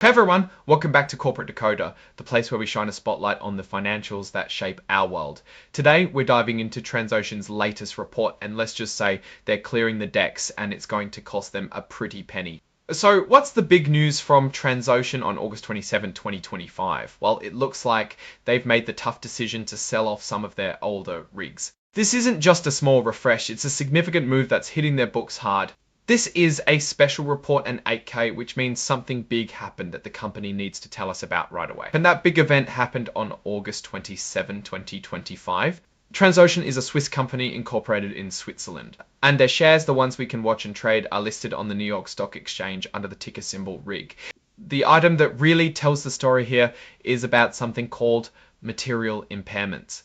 Hey everyone, welcome back to Corporate Decoder, the place where we shine a spotlight on the financials that shape our world. Today we're diving into Transocean's latest report, and let's just say they're clearing the decks and it's going to cost them a pretty penny. So what's the big news from Transocean on August 27, 2025? Well, it looks like they've made the tough decision to sell off some of their older rigs. This isn't just a small refresh, it's a significant move that's hitting their books hard. This is a special report and 8K, which means something big happened that the company needs to tell us about right away. And that big event happened on August 27, 2025. Transocean is a Swiss company incorporated in Switzerland, and their shares, the ones we can watch and trade, are listed on the New York Stock Exchange under the ticker symbol RIG. The item that really tells the story here is about something called material impairments.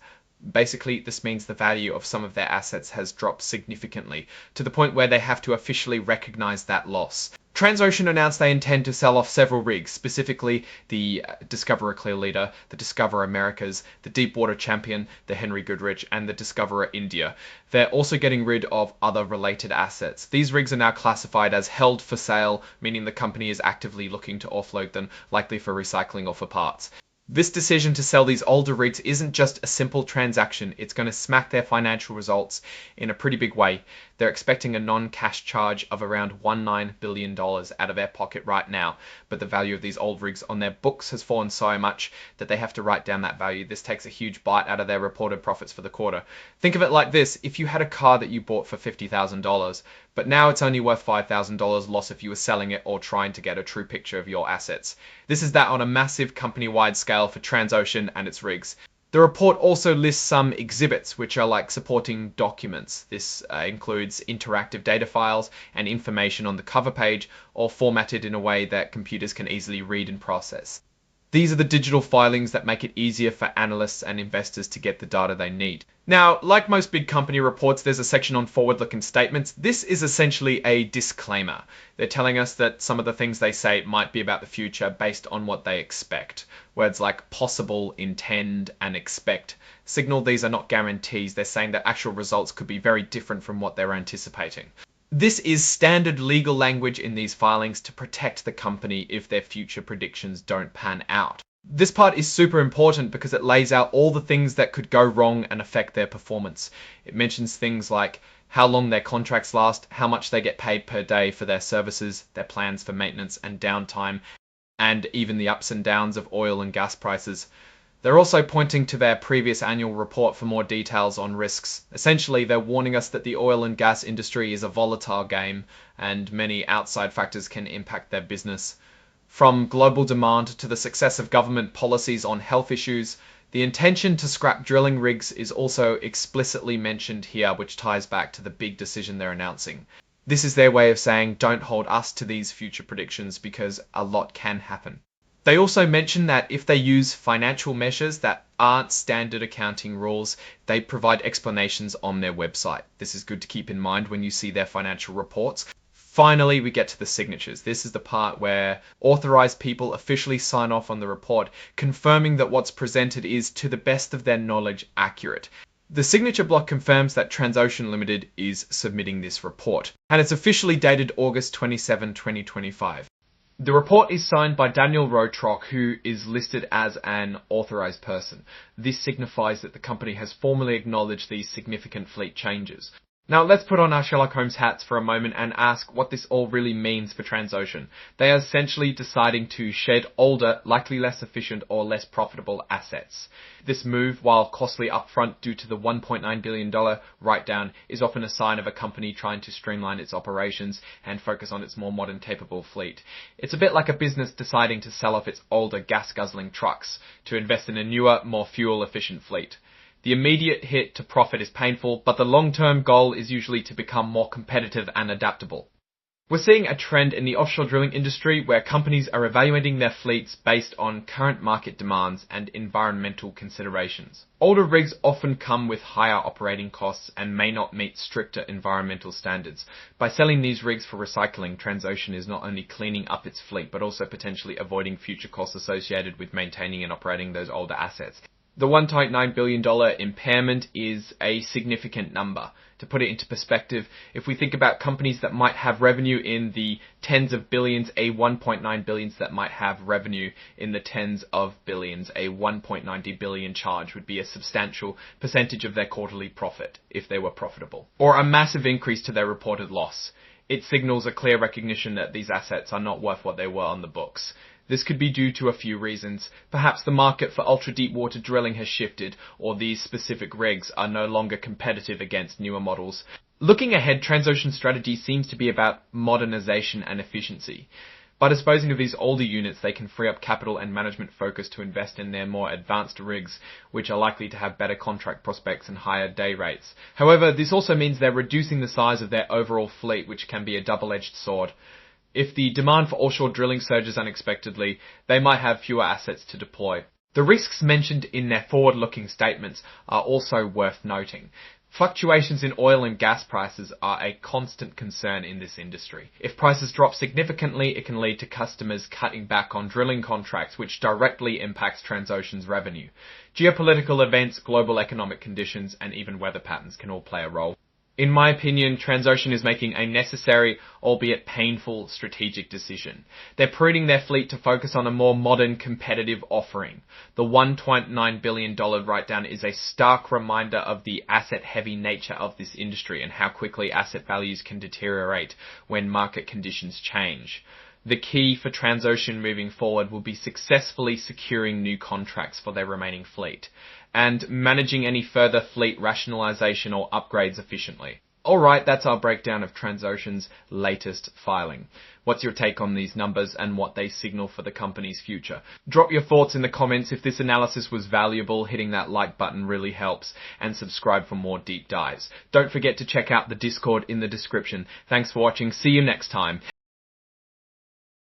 Basically, this means the value of some of their assets has dropped significantly, to the point where they have to officially recognize that loss. Transocean announced they intend to sell off several rigs, specifically the Discoverer Clear Leader, the Discoverer Americas, the Deepwater Champion, the Henry Goodrich, and the Discoverer India. They're also getting rid of other related assets. These rigs are now classified as held for sale, meaning the company is actively looking to offload them, likely for recycling or for parts. This decision to sell these older rigs isn't just a simple transaction, it's going to smack their financial results in a pretty big way. They're expecting a non-cash charge of around $19 billion out of their pocket right now, but the value of these old rigs on their books has fallen so much that they have to write down that value. This takes a huge bite out of their reported profits for the quarter. Think of it like this: if you had a car that you bought for $50,000, but now it's only worth $5,000 loss if you were selling it or trying to get a true picture of your assets. This is that on a massive company-wide scale for Transocean and its rigs. The report also lists some exhibits, which are like supporting documents. This includes interactive data files and information on the cover page, all formatted in a way that computers can easily read and process. These are the digital filings that make it easier for analysts and investors to get the data they need. Now, like most big company reports, there's a section on forward-looking statements. This is essentially a disclaimer. They're telling us that some of the things they say might be about the future based on what they expect. Words like possible, intend, and expect signal these are not guarantees. They're saying that actual results could be very different from what they're anticipating. This is standard legal language in these filings to protect the company if their future predictions don't pan out. This part is super important because it lays out all the things that could go wrong and affect their performance. It mentions things like how long their contracts last, how much they get paid per day for their services, their plans for maintenance and downtime, and even the ups and downs of oil and gas prices. They're also pointing to their previous annual report for more details on risks. Essentially, they're warning us that the oil and gas industry is a volatile game and many outside factors can impact their business. From global demand to the success of government policies on health issues, the intention to scrap drilling rigs is also explicitly mentioned here, which ties back to the big decision they're announcing. This is their way of saying, don't hold us to these future predictions because a lot can happen. They also mention that if they use financial measures that aren't standard accounting rules, they provide explanations on their website. This is good to keep in mind when you see their financial reports. Finally, we get to the signatures. This is the part where authorized people officially sign off on the report, confirming that what's presented is, to the best of their knowledge, accurate. The signature block confirms that Transocean Ltd is submitting this report, and it's officially dated August 27, 2025. The report is signed by Daniel Rotrock, who is listed as an authorized person. This signifies that the company has formally acknowledged these significant fleet changes. Now let's put on our Sherlock Holmes hats for a moment and ask what this all really means for Transocean. They are essentially deciding to shed older, likely less efficient or less profitable assets. This move, while costly upfront due to the $1.9 billion write-down, is often a sign of a company trying to streamline its operations and focus on its more modern capable fleet. It's a bit like a business deciding to sell off its older gas-guzzling trucks to invest in a newer, more fuel-efficient fleet. The immediate hit to profit is painful, but the long-term goal is usually to become more competitive and adaptable. We're seeing a trend in the offshore drilling industry where companies are evaluating their fleets based on current market demands and environmental considerations. Older rigs often come with higher operating costs and may not meet stricter environmental standards. By selling these rigs for recycling, Transocean is not only cleaning up its fleet, but also potentially avoiding future costs associated with maintaining and operating those older assets. The $1.9 billion impairment is a significant number. To put it into perspective, if we think about companies that might have revenue in the tens of billions, a $1.9 billion that might have revenue in the tens of billions, a $1.90 billion charge would be a substantial percentage of their quarterly profit if they were profitable, or a massive increase to their reported loss. It signals a clear recognition that these assets are not worth what they were on the books. This could be due to a few reasons. Perhaps the market for ultra-deep water drilling has shifted, or these specific rigs are no longer competitive against newer models. Looking ahead, Transocean's strategy seems to be about modernization and efficiency. By disposing of these older units, they can free up capital and management focus to invest in their more advanced rigs, which are likely to have better contract prospects and higher day rates. However, this also means they're reducing the size of their overall fleet, which can be a double-edged sword. If the demand for offshore drilling surges unexpectedly, they might have fewer assets to deploy. The risks mentioned in their forward-looking statements are also worth noting. Fluctuations in oil and gas prices are a constant concern in this industry. If prices drop significantly, it can lead to customers cutting back on drilling contracts, which directly impacts Transocean's revenue. Geopolitical events, global economic conditions, and even weather patterns can all play a role. In my opinion, Transocean is making a necessary, albeit painful, strategic decision. They're pruning their fleet to focus on a more modern, competitive offering. The $1.9 billion write-down is a stark reminder of the asset-heavy nature of this industry and how quickly asset values can deteriorate when market conditions change. The key for Transocean moving forward will be successfully securing new contracts for their remaining fleet and managing any further fleet rationalization or upgrades efficiently. Alright, that's our breakdown of Transocean's latest filing. What's your take on these numbers and what they signal for the company's future? Drop your thoughts in the comments. If this analysis was valuable, hitting that like button really helps, and subscribe for more deep dives. Don't forget to check out the Discord in the description. Thanks for watching. See you next time.